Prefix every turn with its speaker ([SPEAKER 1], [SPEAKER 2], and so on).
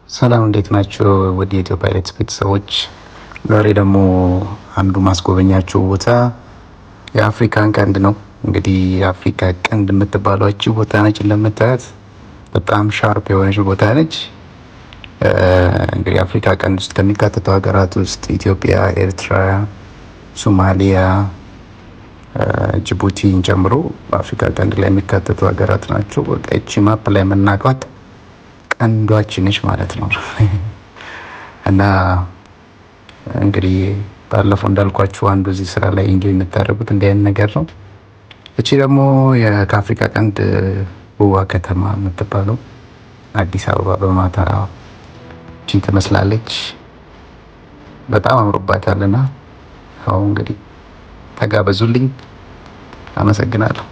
[SPEAKER 1] ሰላም እንዴት ናችሁ? ወደ ኢትዮ ፓይለት ቤተሰቦች፣ ዛሬ ደግሞ አንዱ ማስጎበኛችሁ ቦታ የአፍሪካን ቀንድ ነው። እንግዲህ የአፍሪካ ቀንድ የምትባለው እቺ ቦታ ነች። እንደምታያት በጣም ሻርፕ የሆነች ቦታ ነች። እንግዲህ የአፍሪካ ቀንድ ውስጥ ከሚካተቱ ሀገራት ውስጥ ኢትዮጵያ፣ ኤርትራ፣ ሶማሊያ፣ ጅቡቲን ጨምሮ በአፍሪካ ቀንድ ላይ የሚካተቱ ሀገራት ናቸው። እቺ ማፕ ላይ የምናውቃት ቀንዷችን ነች ማለት ነው። እና እንግዲህ ባለፈው እንዳልኳችሁ አንዱ እዚህ ስራ ላይ እንጆይ የምታደርጉት እንዲህ አይነት ነገር ነው። እቺ ደግሞ ከአፍሪካ ቀንድ ውዋ ከተማ የምትባለው አዲስ አበባ በማታ እቺን ትመስላለች። በጣም አምሮባታልና አሁን እንግዲህ ተጋበዙልኝ። አመሰግናለሁ።